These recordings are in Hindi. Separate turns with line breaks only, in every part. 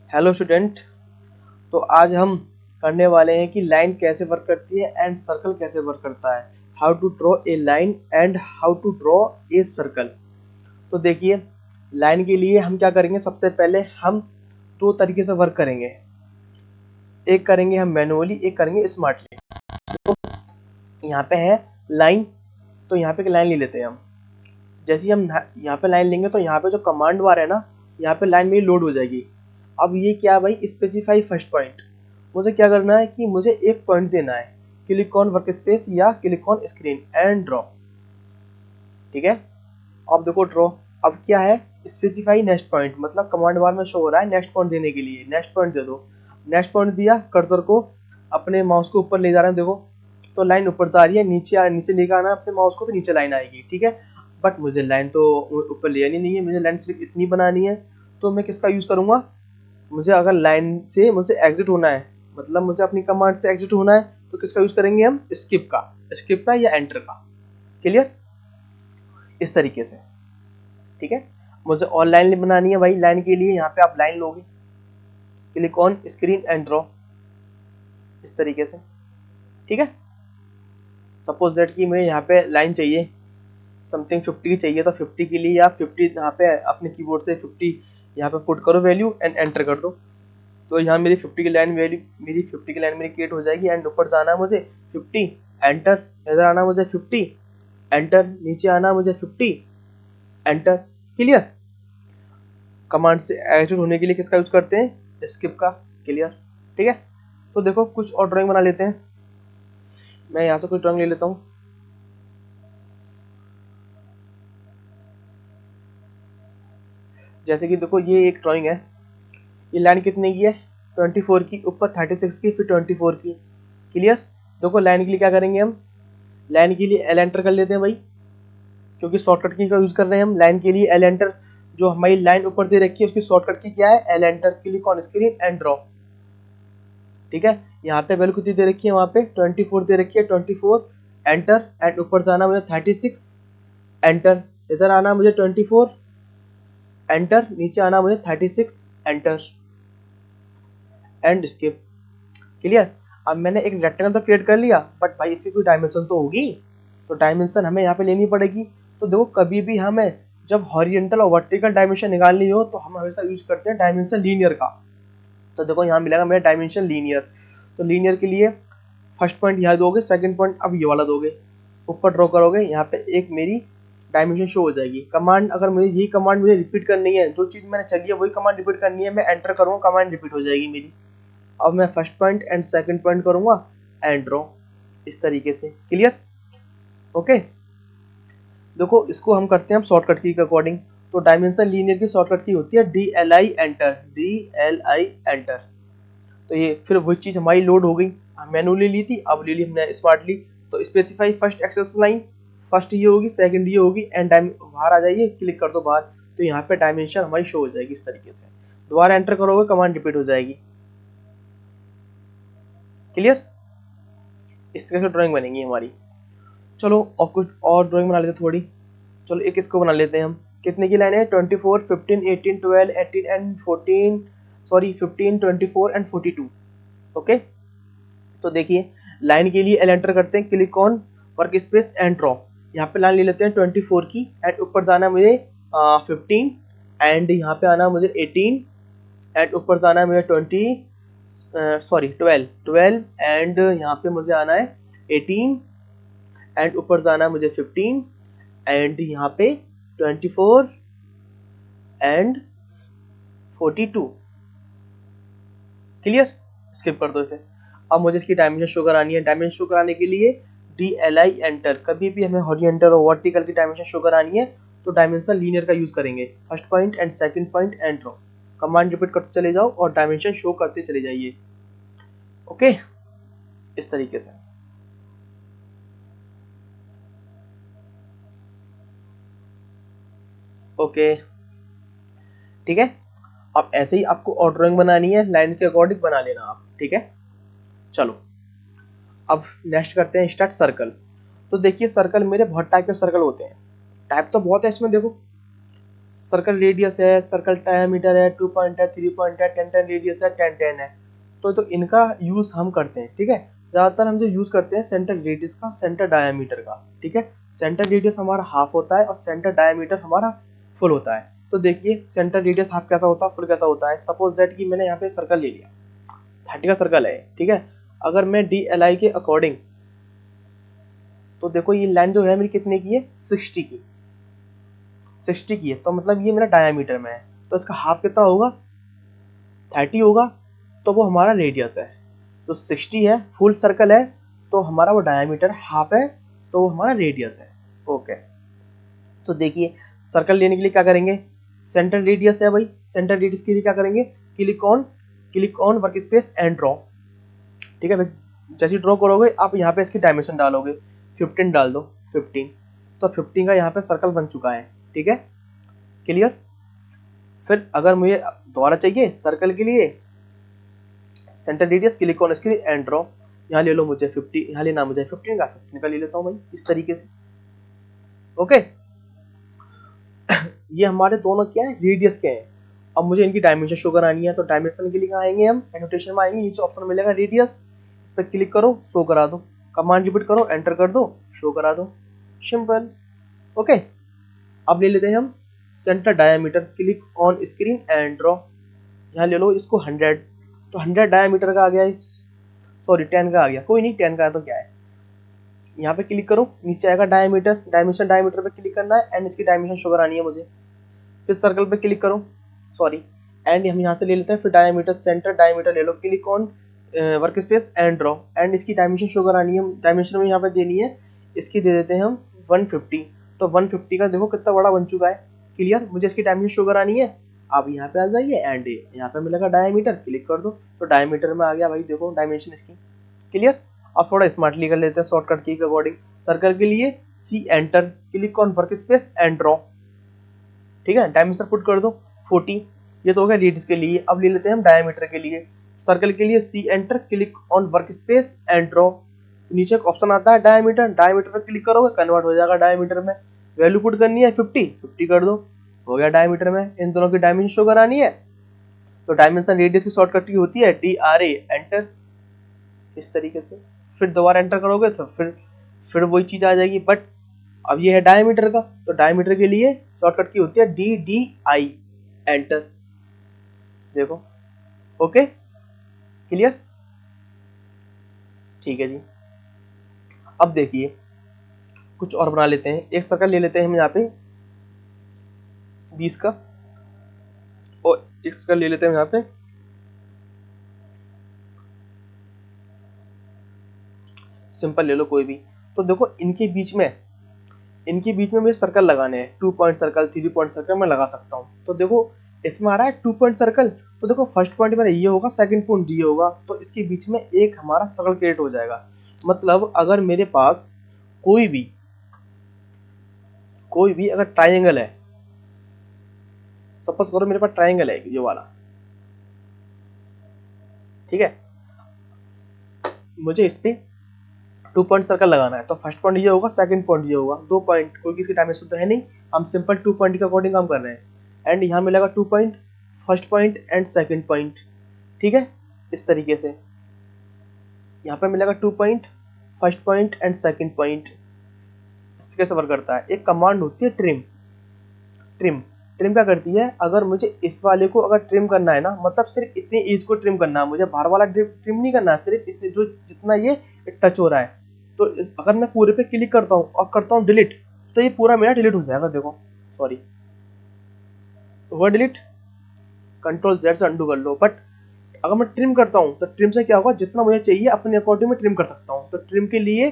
Hello student. तो आज हम करने वाले हैं कि लाइन कैसे वर्क करती है एंड सर्कल कैसे वर्क करता है। How to draw a line and how to draw a circle. तो देखिए, लाइन के लिए हम क्या करेंगे, सबसे पहले हम दो तरीके से वर्क करेंगे। एक करेंगे हम मैनुअली, एक करेंगे स्मार्टली। तो यहाँ पे है लाइन, तो यहाँ पे एक लाइन ले लेते हैं हम। जैसे ही हम यहाँ पे लाइन लेंगे तो यहाँ पे जो कमांड बार है ना, यहाँ पे लाइन मेरी लोड हो जाएगी। अब ये क्या भाई, स्पेसिफाई फर्स्ट पॉइंट। मुझे क्या करना है कि मुझे एक पॉइंट देना है, क्लिक ऑन वर्क स्पेस या click on screen and draw. ठीक है, अब देखो ड्रॉ। अब क्या है, स्पेसिफाई नेक्स्ट पॉइंट, मतलब कमांड बार में शो हो रहा है नेक्स्ट पॉइंट देने के लिए। नेक्स्ट पॉइंट दे दो। नेक्स्ट पॉइंट दिया, कर्सर को अपने माउस को ऊपर ले जा रहे हैं, देखो तो लाइन ऊपर जा रही है। नीचे लेकर आना अपने माउस को तो नीचे लाइन आएगी। ठीक है, बट मुझे लाइन तो ऊपर ले आनी नहीं है, मुझे लाइन सिर्फ इतनी बनानी है। तो मैं किसका यूज़ करूँगा, मुझे अगर लाइन से मुझे एग्जिट होना है, मतलब मुझे अपनी कमांड से एग्जिट होना है, तो किसका यूज़ करेंगे हम, स्किप का या एंटर का। क्लियर, इस तरीके से। ठीक है, मुझे और लाइन बनानी है भाई। लाइन के लिए यहाँ पे आप लाइन लोगे, click on screen and draw, इस तरीके से। ठीक है, सपोज दैट कि मुझे यहाँ पे लाइन चाहिए समथिंग 50 चाहिए, तो 50 के लिए आप 50 यहाँ पे अपने कीबोर्ड से 50 यहाँ पे पुट करो वैल्यू एंड एंटर कर दो। तो यहाँ मेरी 50 की लाइन वैल्यू, मेरी 50 की लाइन मेरी क्रिएट हो जाएगी। एंड ऊपर जाना मुझे 50 एंटर, इधर आना मुझे 50 एंटर, नीचे आना मुझे 50 एंटर। क्लियर, कमांड से एग्जिट होने के लिए किसका यूज करते हैं, स्किप का। क्लियर, ठीक है। तो देखो कुछ और ड्राइंग बना लेते हैं। मैं यहाँ से कुछ ड्राइंग ले लेता हूँ। जैसे कि देखो ये एक ड्राइंग है, ये लाइन कितने की है, 24 की, ऊपर 36 की, फिर 24 की। क्लियर, देखो लाइन के लिए क्या करेंगे हम, लाइन के लिए एल एंटर कर लेते हैं भाई, क्योंकि शॉर्टकट की का यूज कर रहे हैं हम। लाइन के लिए एल एंटर, जो हमारी लाइन ऊपर दे रखी है उसकी शॉर्टकट की क्या है, L enter, click on screen and draw. ठीक है, यहाँ पे वैल्यू कितनी दे रखी है, वहाँ पे 24 दे रखी है, 24 एंटर। एंड ऊपर जाना मुझे 36 एंटर, इधर आना मुझे 24 एंटर, नीचे आना मुझे 36 एंटर एंड स्किप। क्लियर, अब मैंने एक रेक्टेंगल तो क्रिएट कर लिया, बट भाई इसकी कोई डायमेंशन तो होगी, तो डायमेंशन हमें यहाँ पे लेनी पड़ेगी। तो देखो कभी भी हमें जब हॉरिजॉन्टल और वर्टिकल डायमेंशन निकालनी हो तो हम हमेशा यूज करते हैं डायमेंशन लीनियर का। तो देखो यहाँ मिलेगा मेरा डायमेंशन लीनियर। तो लीनियर के लिए फर्स्ट पॉइंट यहाँ दोगे, सेकंड पॉइंट अब ये वाला दोगे, ऊपर ड्रॉ करोगे, यहाँ पे एक मेरी डायमेंशन शो हो जाएगी। कमांड, अगर मुझे यही कमांड मुझे रिपीट करनी है, जो चीज़ मैंने चली है वही कमांड रिपीट करनी है, मैं एंटर करूँगा, कमांड रिपीट हो जाएगी मेरी। अब मैं first point and second point करूँगा एंड ड्रॉ, इस तरीके से। Clear, okay. देखो इसको हम करते हैं हम शॉर्टकट की के अकॉर्डिंग। तो डायमेंशन लीनियर की शॉर्टकट की होती है DLI एंटर, DLI एंटर। तो ये फिर वही चीज़ हमारी लोड हो गई, मैनुअली ली थी, अब ले ली हमने स्मार्टली। तो specify first access line, first ये होगी, सेकंड ये होगी, एंड बाहर आ जाइए, क्लिक कर दो बाहर। तो यहाँ पे डायमेंशन हमारी शो हो जाएगी इस तरीके से। दोबारा एंटर करोगे, कमांड रिपीट हो जाएगी। क्लियर, इस तरह से ड्राइंग बनेगी हमारी। चलो और कुछ और ड्राइंग बना लेते हैं थोड़ी। चलो एक इसको बना लेते हैं हम। कितने की लाइन है, 24, 15, 18, 12, 18 एंड 14, सॉरी 15, 24 एंड 42। ओके, तो देखिए लाइन के लिए एल एंटर करते हैं, click on work space and draw. यहाँ पे लाइन ले लेते हैं 24 की, एंड ऊपर जाना मुझे 15, एंड यहाँ पे आना मुझे 18, एंड ऊपर जाना है मुझे 12 एंड यहाँ पे मुझे आना है 18, एंड ऊपर जाना है मुझे 15, एंड यहाँ पे 24 एंड 42। क्लियर, स्किप कर दो इसे। अब मुझे इसकी डायमेंशन शो करानी है। डायमेंशन शो कराने के लिए DLI एंटर। कभी भी हमें हॉरिजॉन्टल और वर्टिकल की डायमेंशन शो करानी है तो डायमेंशन लीनियर का यूज करेंगे। First point and second point and draw, command repeat करते चले जाओ और डायमेंशन शो करते चले जाइए। ओके, इस तरीके से। ओके, ठीक है। अब ऐसे ही आपको और ड्राइंग बनानी है, लाइन के अकॉर्डिंग बना लेना आप। ठीक है, चलो अब नेक्स्ट करते हैं स्टार्ट सर्कल। तो देखिए सर्कल, मेरे बहुत टाइप के सर्कल होते हैं। टाइप तो बहुत है इसमें, देखो सर्कल रेडियस है, सर्कल डायमीटर है, 2 पॉइंट है, 3 पॉइंट है, 10 रेडियस है, 10 है। तो इनका यूज़ हम करते हैं, ठीक है। ज़्यादातर हम जो यूज़ करते हैं सेंटर रेडियस का, सेंटर डायमीटर का, ठीक है। सेंटर रेडियस हमारा हाफ होता है और सेंटर डायमीटर हमारा फुल होता है। तो देखिए सेंटर रेडियस हाफ कैसा होता है, फुल कैसा होता है। सपोज दैट कि मैंने यहाँ पे सर्कल ले लिया, 30 का सर्कल है, ठीक है। अगर मैं DLI के अकॉर्डिंग, तो देखो ये लाइन जो है मेरी कितने की है, 60 की, 60 की है। तो मतलब ये मेरा डायमीटर में है, तो इसका हाफ कितना होगा, 30 होगा। तो वो हमारा रेडियस है। तो 60 है, फुल सर्कल है, तो हमारा वो डायमीटर हाफ है, तो वो हमारा रेडियस है। ओके, तो देखिए सर्कल लेने के लिए क्या करेंगे, सेंटर रेडियस है भाई, सेंटर रेडियस के लिए क्या करेंगे, click on work space and draw, ठीक है। जैसे ड्रॉ करोगे आप यहाँ पे इसकी डायमेंशन डालोगे, 15 डाल दो, 15। तो 15 का यहाँ पे सर्कल बन चुका है, ठीक है, क्लियर। फिर अगर मुझे दोबारा चाहिए सर्कल के लिए centre radius, click on screen and draw, यहाँ ले लो मुझे 50, यहाँ लेना मुझे 15 का ले लेता हूँ भाई, इस तरीके से। ओके, ये हमारे दोनों क्या है, रेडियस के हैं। अब मुझे इनकी डायमेंशन शो करानी है, तो डायमेंशन के लिए कहाँ आएंगे हम, एनोटेशन में आएंगे, नीचे ऑप्शन मिलेगा रेडियस, इस पर क्लिक करो, शो करा दो, कमांड रिपीट करो, एंटर कर दो, शो करा दो, सिंपल। ओके, अब ले लेते हैं हम centre diameter, click on screen and draw, यहाँ ले लो इसको 100, तो 100 डायमीटर का आ गया, सॉरी 10 का आ गया, कोई नहीं 10 का है तो क्या है। यहाँ पे क्लिक करो, नीचे आएगा डायमीटर, डायमेंशन, डायमीटर पे क्लिक करना है एंड इसकी डायमेंशन शो करानी है मुझे। फिर सर्कल पे क्लिक करो, सॉरी, एंड हम यहाँ से ले लेते हैं, फिर डायमीटर, सेंटर डायमीटर ले लो, click on work space and draw, and इसकी डायमेंशन शो करानी है, डायमेंशन में यहाँ पे देनी है, इसकी दे देते हैं हम 150। तो 150 का देखो कितना बड़ा बन चुका है, क्लियर। मुझे इसकी डायमेंशन शो करानी है, आप यहाँ पे आ जाइए एंड यहाँ पे मिलेगा डायमीटर, क्लिक कर दो, तो डायमीटर में आ गया भाई, देखो डायमेंशन इसकी, क्लियर। अब थोड़ा स्मार्टली कर लेते हैं शॉर्टकट की के अकॉर्डिंग। सर्कल के लिए C enter, click on work space and draw, ठीक है, डायमीटर पुट कर दो 40, ये तो हो गया रेडियस के लिए। अब ले लेते हैं हम डायमीटर के लिए, सर्कल के लिए C enter, click on work space and draw, नीचे एक ऑप्शन आता है डायमीटर, डायमीटर पर क्लिक करोगे कन्वर्ट हो जाएगा डायमीटर में। वैल्यू पुट करनी है 50 कर दो, हो गया डायमीटर में। इन दोनों की डायमेंशन शो करानी है, तो डायमेंशन रेडियस की शॉर्टकट की होती है DRA, एंटर, इस तरीके से। फिर दोबारा एंटर करोगे तो फिर वही चीज आ जाएगी, बट अब ये है डायमीटर का, तो डायमीटर के लिए शॉर्टकट की होती है DDI, एंटर, देखो। ओके, क्लियर, ठीक है जी। अब देखिए कुछ और बना लेते हैं, एक सर्कल ले लेते हैं हम यहाँ पे 20 का, और एक सर्कल ले लेते हैं यहाँ पे सिंपल ले लो कोई भी। तो देखो इनके बीच में मुझे सर्कल लगाने हैं, 2 पॉइंट सर्कल, 3 पॉइंट सर्कल मैं लगा सकता हूँ। तो देखो इसमें आ रहा है 2 पॉइंट सर्कल, तो देखो फर्स्ट पॉइंट मेरा ये होगा, सेकंड पॉइंट ये होगा, तो इसके बीच में एक हमारा सर्कल क्रिएट हो जाएगा। मतलब अगर मेरे पास कोई भी अगर ट्राइंगल है, सपोज करो मेरे पास ट्राइंगल है ये वाला, ठीक है, मुझे इस पे 2 पॉइंट सर्कल लगाना है, तो फर्स्ट पॉइंट ये होगा, सेकंड पॉइंट ये होगा, 2 पॉइंट, कोई किसकी डायमेंशन तो है नहीं, हम सिंपल 2 पॉइंट के अकॉर्डिंग काम कर रहे हैं। एंड यहाँ मिलेगा 2 point, first point and second point, ठीक है, इस तरीके से। यहाँ पे मिलेगा 2 point, first point and second point. इस कैसे वर्क करता है, एक कमांड होती है ट्रिम, ट्रिम क्या करती है, अगर मुझे इस वाले को अगर ट्रिम करना है ना, मतलब सिर्फ इतनी एज को ट्रिम करना है, मुझे बाहर वाला ट्रिम नहीं करना है, सिर्फ इतने जो जितना ये टच हो रहा है। तो अगर मैं पूरे पे क्लिक करता हूँ और करता हूँ डिलीट, तो ये पूरा मेरा डिलीट हो जाएगा, देखो, सॉरी, वो डिलीट, कंट्रोल Z से अंडू कर लो। बट अगर मैं ट्रिम करता हूँ तो ट्रिम से क्या होगा, जितना मुझे चाहिए अपने अकॉर्डिंग में ट्रिम कर सकता हूँ। तो ट्रिम के लिए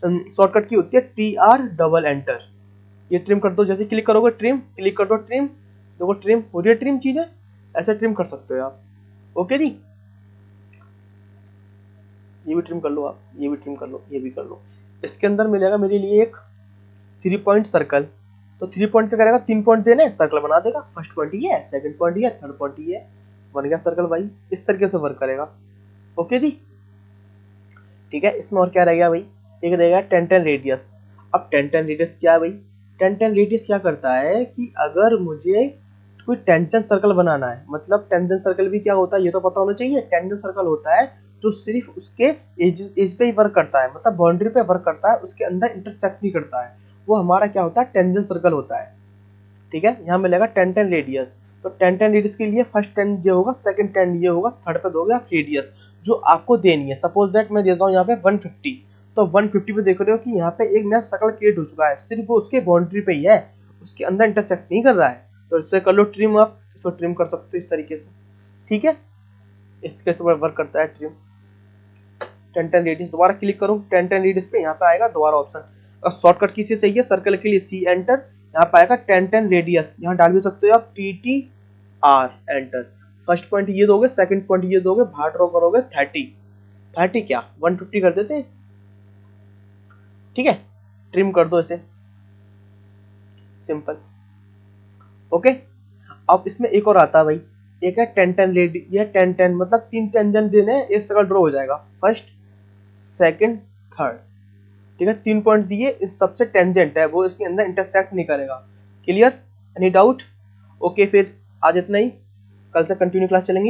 शॉर्टकट की होती है TR डबल एंटर, ये ट्रिम कर दो, जैसे क्लिक करोगे ट्रिम, क्लिक कर दो ट्रिम, देखो ट्रिम हो रही है, ट्रिम चीज़ है, ऐसे ट्रिम कर सकते हो आप। ओके जी, ये भी ट्रिम कर लो आप, ये भी ट्रिम कर लो, ये भी कर लो। इसके अंदर मिलेगा मेरे लिए एक 3 पॉइंट सर्कल, तो 3 पॉइंट क्या करेगा, 3 पॉइंट देने, सर्कल बना देगा, फर्स्ट पॉइंट ये है, सेकंड पॉइंट ये है, थर्ड पॉइंट ये है, बन गया सर्कल भाई, इस तरीके से वर्क करेगा। ओके जी, ठीक है। इसमें और क्या रह गया भाई, एक रहेगा 10 रेडियस। अब 10 रेडियस क्या है भाई, टेन टेन रेडियस क्या करता है कि अगर मुझे कोई टेंजेंट सर्कल बनाना है, मतलब टेंजेंट सर्कल भी क्या होता है ये तो पता होना चाहिए। टेंजेंट सर्कल होता है जो सिर्फ उसके एज पे ही वर्क करता है, मतलब बाउंड्री पे वर्क करता है, उसके अंदर इंटरसेक्ट नहीं करता है, वो हमारा क्या होता है, टेंजेंट सर्कल होता है। ठीक है, यहाँ मिलेगा टेन टेन रेडियस। तो टेन टेन रेडियस के लिए फर्स्ट टेन ये होगा, सेकंड टेन ये होगा, थर्ड पे दोगे आप रेडियस जो आपको देनी है। सपोज दैट मैं देता हूँ यहाँ पे 150, तो 150 पे देख रहे हो कि यहाँ पे एक नया सर्कल क्रिएट हो चुका है, सिर्फ वो उसके बाउंड्री पे ही है, उसके अंदर इंटरसेक्ट नहीं कर रहा है। तो इससे कर लो ट्रिम, आप इसको ट्रिम कर सकते हो इस तरीके से। ठीक है, इसके ऊपर वर्क करता है ट्रिम। टेन टेन रेडियस दोबारा क्लिक करूँ, टेन टेन रेडियस पे यहाँ पे आएगा दोबारा ऑप्शन। अगर शॉर्टकट किसी चाहिए सर्कल के लिए सी एंटर, यहाँ पे आएगा टेन टेन रेडियस, यहाँ डाल भी सकते हो आप T T R enter. First point ये दोगे, सेकंड पॉइंट ये दोगे, बाहर ड्रॉ करोगे 30, 30 क्या 150 कर देते। ठीक है, ट्रिम कर दो इसे, सिंपल। ओके, अब इसमें एक और आता है भाई, एक है टेन टेन रेडी, ये टेन टेन मतलब 3 टेंजेंट देने हैं, एक सर्कल ड्रॉ हो जाएगा, फर्स्ट सेकंड थर्ड। ठीक है, 3 पॉइंट दिए, इस सबसे टेंजेंट है वो इसके अंदर इंटरसेक्ट नहीं करेगा। Clear, any doubt? ओके, फिर आज इतना ही, कल से कंटिन्यू क्लास चलेंगी।